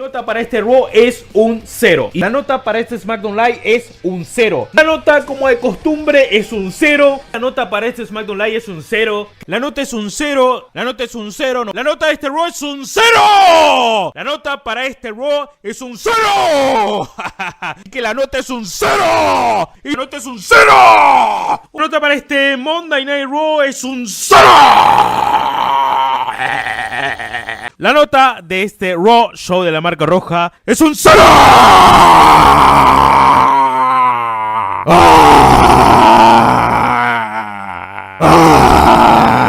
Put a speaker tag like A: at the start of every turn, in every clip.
A: nota para este Raw es un 0. Y la nota para este SmackDown Live es un 0. La nota, como de costumbre, es un 0. La nota para este SmackDown Live es un 0. La nota es un 0. La nota es un 0. No. La nota de este Raw es un 0. La nota para este Raw es un 0. Y que la nota es un 0. Y la nota es un 0. La nota para este Monday Night Raw es un 0. La nota de este Raw Show de la marca roja es un 0.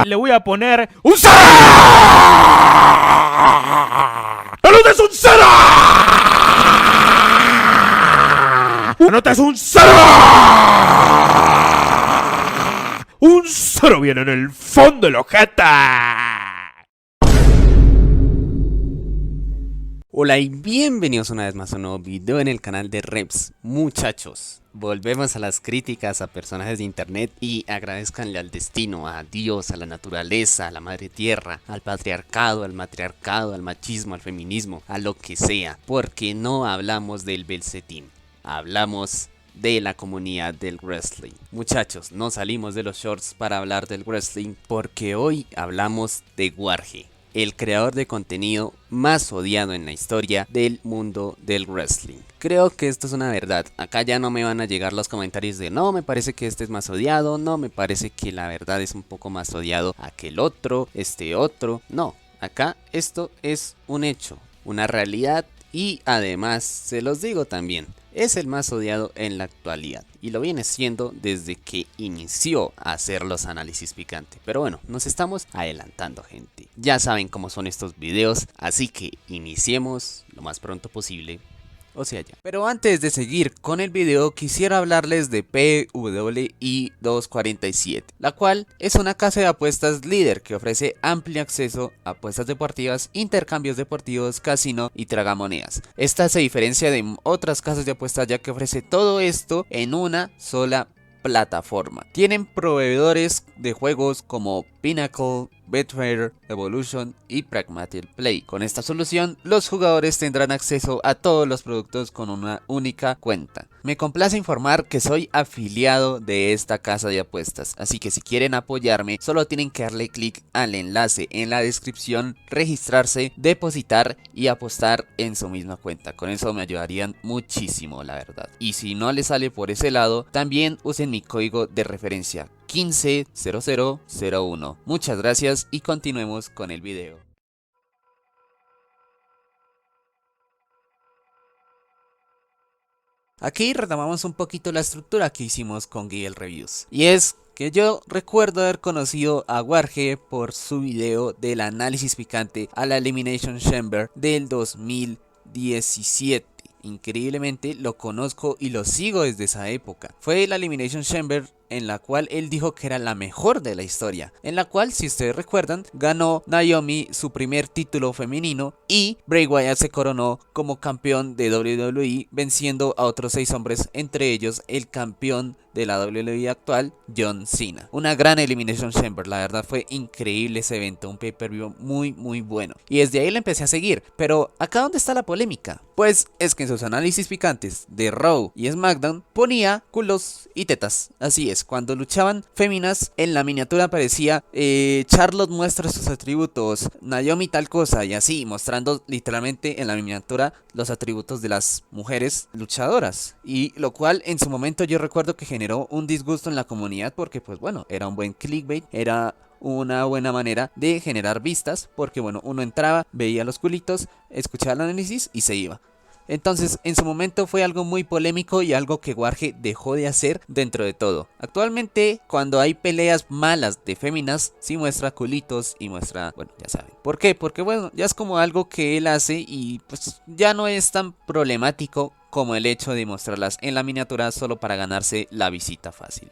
A: Le voy a poner un 0. La nota es un 0. La nota es un 0. Un 0 viene en el fondo de la ojeta.
B: Hola y bienvenidos una vez más a un nuevo video en el canal de Reps. Muchachos, volvemos a las críticas a personajes de internet y agradezcanle al destino, a Dios, a la naturaleza, a la madre tierra, al patriarcado, al matriarcado, al machismo, al feminismo, a lo que sea, porque no hablamos del Belcetín, hablamos de la comunidad del wrestling. Muchachos, no salimos de los shorts para hablar del wrestling porque hoy hablamos de Warge, el creador de contenido más odiado en la historia del mundo del wrestling. Creo que esto es una verdad. Acá ya no me van a llegar los comentarios de no, me parece que este es más odiado, no, me parece que la verdad es un poco más odiado aquel otro, este otro. No, acá esto es un hecho, una realidad y además se los digo también. Es el más odiado en la actualidad y lo viene siendo desde que inició a hacer los análisis picantes. Pero bueno, nos estamos adelantando, gente. Ya saben cómo son estos videos, así que iniciemos lo más pronto posible. O sea ya. Pero antes de seguir con el video quisiera hablarles de PWI 247, la cual es una casa de apuestas líder que ofrece amplio acceso a apuestas deportivas, intercambios deportivos, casino y tragamonedas. Esta se diferencia de otras casas de apuestas ya que ofrece todo esto en una sola plataforma. Tienen proveedores de juegos como Pinnacle, Betfair, Evolution y Pragmatic Play. Con esta solución, los jugadores tendrán acceso a todos los productos con una única cuenta. Me complace informar que soy afiliado de esta casa de apuestas, así que si quieren apoyarme, solo tienen que darle clic al enlace en la descripción, registrarse, depositar y apostar en su misma cuenta. Con eso me ayudarían muchísimo, la verdad. Y si no les sale por ese lado, también usen mi código de referencia 150001. Muchas gracias y continuemos con el video. Aquí retomamos un poquito la estructura que hicimos con Guiel Reviews. Y es que yo recuerdo haber conocido a Warge por su video del análisis picante a la Elimination Chamber del 2017. Increíblemente lo conozco y lo sigo desde esa época. Fue la Elimination Chamber en la cual él dijo que era la mejor de la historia, en la cual, si ustedes recuerdan, ganó Naomi su primer título femenino y Bray Wyatt se coronó como campeón de WWE, venciendo a otros 6 hombres, entre ellos el campeón de la WWE actual, John Cena. Una gran Elimination Chamber, la verdad fue increíble ese evento, un pay-per-view muy bueno. Y desde ahí le empecé a seguir, pero ¿acá dónde está la polémica? Pues es que en sus análisis picantes de Raw y SmackDown ponía culos y tetas, así es. Cuando luchaban féminas, en la miniatura aparecía Charlotte muestra sus atributos, Naomi tal cosa y así, mostrando literalmente en la miniatura los atributos de las mujeres luchadoras. Y lo cual en su momento yo recuerdo que generó un disgusto en la comunidad porque pues bueno, era un buen clickbait, era una buena manera de generar vistas porque bueno, uno entraba, veía los culitos, escuchaba el análisis y se iba. Entonces, en su momento fue algo muy polémico y algo que Warge dejó de hacer dentro de todo. Actualmente, cuando hay peleas malas de féminas, sí muestra culitos y muestra, bueno, ya saben. ¿Por qué? Porque bueno, ya es como algo que él hace y pues ya no es tan problemático como el hecho de mostrarlas en la miniatura solo para ganarse la visita fácil.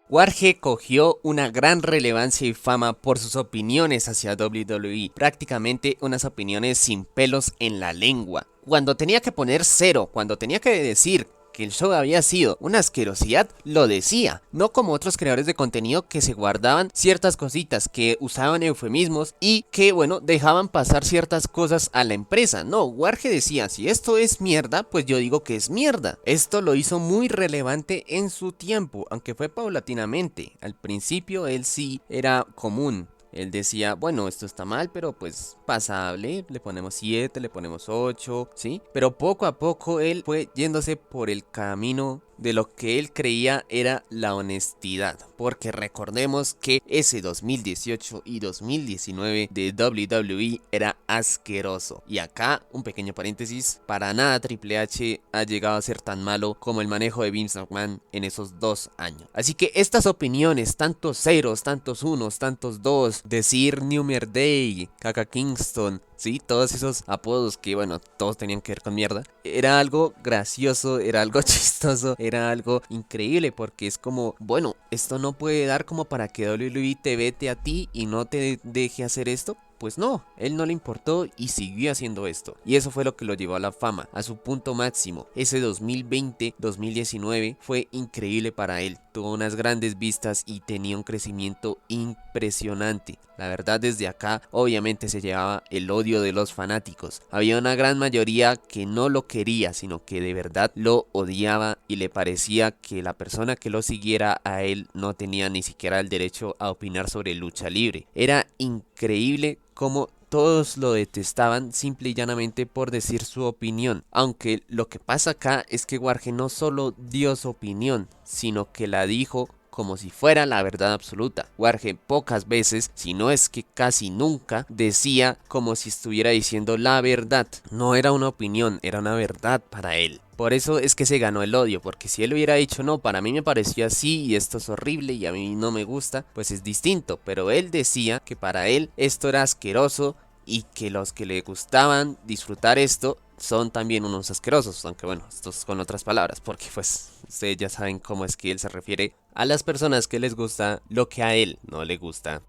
B: Warge cogió una gran relevancia y fama por sus opiniones hacia WWE, prácticamente unas opiniones sin pelos en la lengua. Cuando tenía que poner cero, cuando tenía que decir que el show había sido una asquerosidad, lo decía, no como otros creadores de contenido que se guardaban ciertas cositas, que usaban eufemismos y que, bueno, dejaban pasar ciertas cosas a la empresa. No, Warge decía, si esto es mierda, pues yo digo que es mierda. Esto lo hizo muy relevante en su tiempo, aunque fue paulatinamente. Al principio él sí era común. Él decía, bueno, esto está mal, pero pues pasable, le ponemos 7, le ponemos 8, ¿sí? Pero poco a poco él fue yéndose por el camino de lo que él creía era la honestidad, porque recordemos que ese 2018 y 2019 de WWE era asqueroso. Y acá, un pequeño paréntesis, para nada Triple H ha llegado a ser tan malo como el manejo de Vince McMahon en esos 2 años. Así que estas opiniones, tantos ceros, tantos unos, tantos dos, decir Numer Day, Kaka Kingston, sí, todos esos apodos que, bueno, todos tenían que ver con mierda, era algo gracioso, era algo chistoso, era algo increíble, porque es como, bueno, esto no puede dar como para que WWE te vete a ti y no te deje hacer esto. Pues no, él no le importó y siguió haciendo esto. Y eso fue lo que lo llevó a la fama, a su punto máximo. Ese 2020-2019 fue increíble para él. Tuvo unas grandes vistas y tenía un crecimiento impresionante. La verdad, desde acá obviamente se llevaba el odio de los fanáticos. Había una gran mayoría que no lo quería, sino que de verdad lo odiaba y le parecía que la persona que lo siguiera a él no tenía ni siquiera el derecho a opinar sobre lucha libre. Era increíble cómo todos lo detestaban simple y llanamente por decir su opinión. Aunque lo que pasa acá es que Warge no solo dio su opinión, sino que la dijo como si fuera la verdad absoluta. Warge pocas veces, si no es que casi nunca, decía como si estuviera diciendo la verdad. No era una opinión, era una verdad para él. Por eso es que se ganó el odio, porque si él hubiera dicho no, para mí me pareció así y esto es horrible y a mí no me gusta, pues es distinto. Pero él decía que para él esto era asqueroso y que los que le gustaban disfrutar esto son también unos asquerosos, aunque bueno, esto es con otras palabras, porque pues ustedes ya saben cómo es que él se refiere a las personas que les gusta lo que a él no le gusta.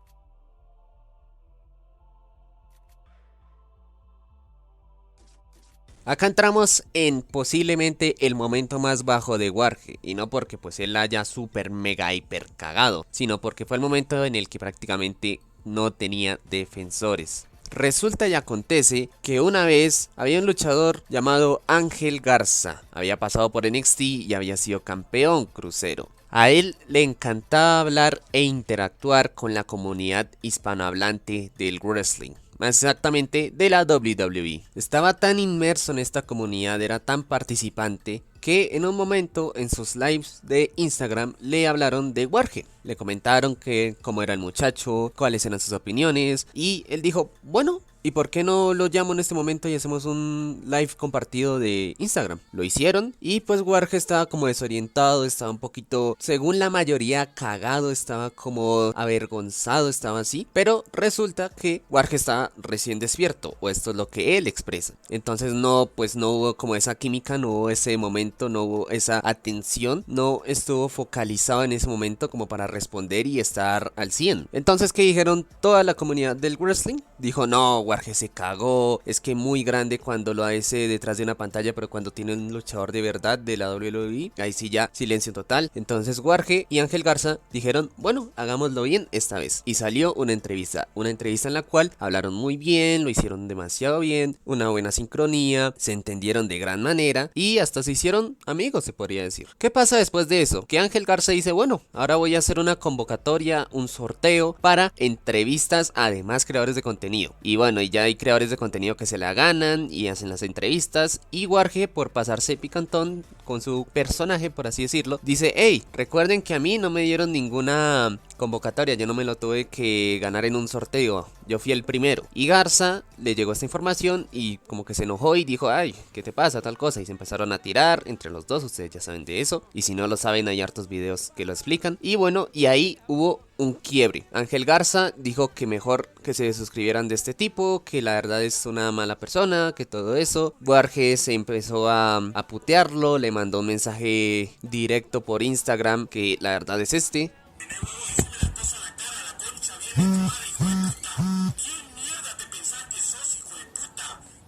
B: Acá entramos en posiblemente el momento más bajo de Warge, y no porque pues él haya super mega hiper cagado, sino porque fue el momento en el que prácticamente no tenía defensores. Resulta y acontece que una vez había un luchador llamado Ángel Garza, había pasado por NXT y había sido campeón crucero. A él le encantaba hablar e interactuar con la comunidad hispanohablante del wrestling, más exactamente de la WWE. Estaba tan inmerso en esta comunidad, era tan participante, que en un momento en sus lives de Instagram le hablaron de Warge. Le comentaron que cómo era el muchacho, cuáles eran sus opiniones, y él dijo, bueno, ¿y por qué no lo llamo en este momento y hacemos un live compartido de Instagram? Lo hicieron y pues Warge estaba como desorientado, estaba un poquito, según la mayoría, cagado, estaba como avergonzado, estaba así. Pero resulta que Warge estaba recién despierto, o esto es lo que él expresa. Entonces no, pues no hubo como esa química, no hubo ese momento, no hubo esa atención, no estuvo focalizado en ese momento como para responder y estar al 100. Entonces, ¿qué dijeron toda la comunidad del wrestling? Dijo, no, Warge se cagó, es que muy grande cuando lo hace detrás de una pantalla, pero cuando tiene un luchador de verdad de la WWE, ahí sí ya silencio total. Entonces Warge y Ángel Garza dijeron, bueno, hagámoslo bien esta vez. Y salió una entrevista en la cual hablaron muy bien, lo hicieron demasiado bien, una buena sincronía, se entendieron de gran manera y hasta se hicieron amigos, se podría decir. ¿Qué pasa después de eso? Que Ángel Garza dice, bueno, ahora voy a hacer una convocatoria, un sorteo para entrevistas a demás creadores de contenido. Y bueno, y ya hay creadores de contenido que se la ganan y hacen las entrevistas. Y Warge, por pasarse picantón con su personaje, por así decirlo, dice, hey, recuerden que a mí no me dieron ninguna convocatoria, yo no me lo tuve que ganar en un sorteo, yo fui el primero. Y Garza le llegó esta información y como que se enojó y dijo, ay, ¿qué te pasa? Tal cosa. Y se empezaron a tirar entre los dos, ustedes ya saben de eso. Y si no lo saben, hay hartos videos que lo explican. Y bueno, y ahí hubo un quiebre. Ángel Garza dijo que mejor que se suscribieran de este tipo, que la verdad es una mala persona, que todo eso. Warge se empezó a putearlo, le mandó un mensaje directo por Instagram, que la verdad es este.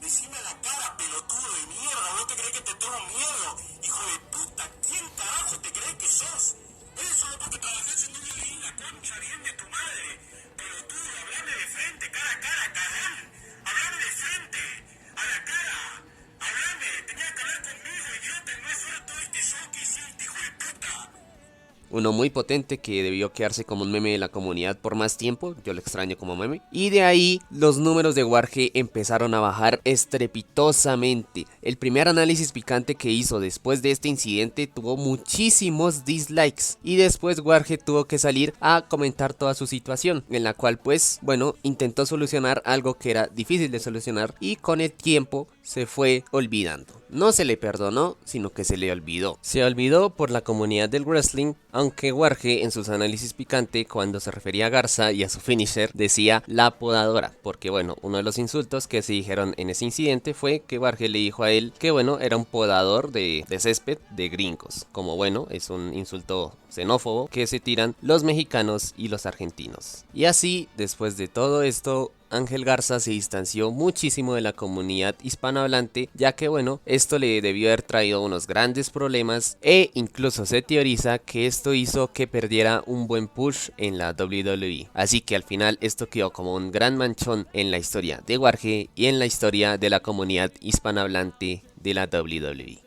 C: Decime la cara, pelotudo de mierda, ¿no te crees que te tengo miedo? Hijo de puta.
B: uno muy potente que debió quedarse como un meme de la comunidad por más tiempo, yo lo extraño como meme. Y de ahí los números de Warge empezaron a bajar estrepitosamente. El primer análisis picante que hizo después de este incidente tuvo muchísimos dislikes y después Warge tuvo que salir a comentar toda su situación, en la cual pues bueno, intentó solucionar algo que era difícil de solucionar y con el tiempo se fue olvidando. No se le perdonó, sino que se le olvidó. Se olvidó por la comunidad del wrestling, aunque Warge en sus análisis picante, cuando se refería a Garza y a su finisher, decía la podadora, porque bueno, uno de los insultos que se dijeron en ese incidente fue que Warge le dijo a él que bueno, era un podador de césped de gringos, como bueno, es un insulto xenófobo que se tiran los mexicanos y los argentinos. Y así, después de todo esto, Ángel Garza se distanció muchísimo de la comunidad hispanohablante, ya que bueno, esto le debió haber traído unos grandes problemas e incluso se teoriza que esto hizo que perdiera un buen push en la WWE. Así que al final esto quedó como un gran manchón en la historia de Warge y en la historia de la comunidad hispanohablante de la WWE.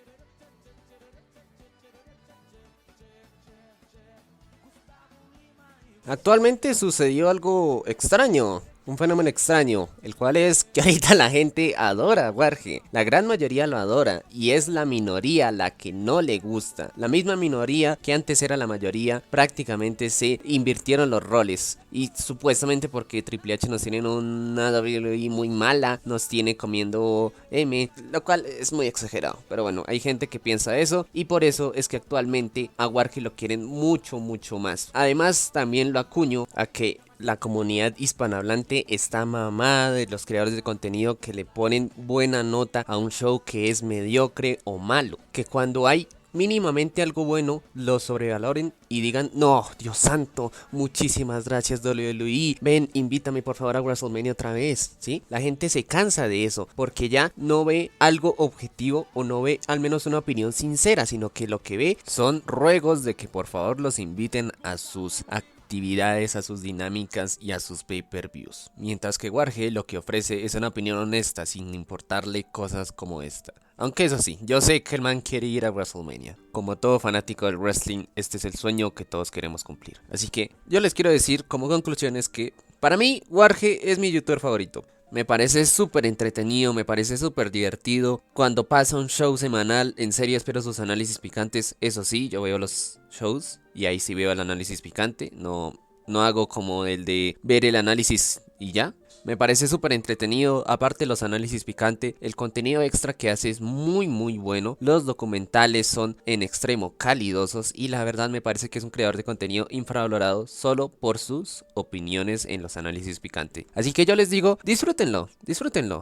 B: Actualmente sucedió algo extraño. Un fenómeno extraño, el cual es que ahorita la gente adora a Warge. La gran mayoría lo adora y es la minoría la que no le gusta. La misma minoría que antes era la mayoría, prácticamente se invirtieron los roles. Y supuestamente porque Triple H nos tiene en una WWE muy mala, nos tiene comiendo M, lo cual es muy exagerado. Pero bueno, hay gente que piensa eso y por eso es que actualmente a Warge lo quieren mucho más. Además también lo acuño a que la comunidad hispanohablante está mamada de los creadores de contenido que le ponen buena nota a un show que es mediocre o malo. Que cuando hay mínimamente algo bueno, lo sobrevaloren y digan, no, Dios santo, muchísimas gracias WWE, ven, invítame por favor a WrestleMania otra vez, ¿sí? La gente se cansa de eso, porque ya no ve algo objetivo o no ve al menos una opinión sincera, sino que lo que ve son ruegos de que por favor los inviten a sus actividades, a sus dinámicas y a sus pay-per-views. Mientras que Warge lo que ofrece es una opinión honesta sin importarle cosas como esta. Aunque eso sí, yo sé que el man quiere ir a WrestleMania. Como todo fanático del wrestling, este es el sueño que todos queremos cumplir. Así que yo les quiero decir como conclusión es que para mí Warge es mi youtuber favorito. Me parece súper entretenido, me parece súper divertido. Cuando pasa un show semanal, en serio espero sus análisis picantes. Eso sí, yo veo los shows y ahí sí veo el análisis picante. No hago como el de ver el análisis y ya. Me parece súper entretenido, aparte los análisis picante, el contenido extra que hace es muy bueno, los documentales son en extremo calidosos y la verdad me parece que es un creador de contenido infravalorado solo por sus opiniones en los análisis picante. Así que yo les digo, disfrútenlo,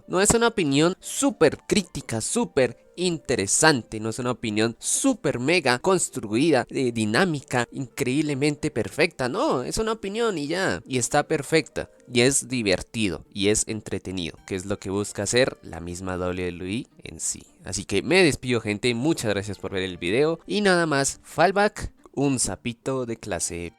B: no es una opinión súper crítica, súper interesante, no es una opinión súper mega construida, dinámica, increíblemente perfecta, no, es una opinión y ya, y está perfecta, y es divertido, y es entretenido, que es lo que busca hacer la misma WWE en sí. Así que me despido gente, muchas gracias por ver el video, y nada más, fallback, un sapito de clase.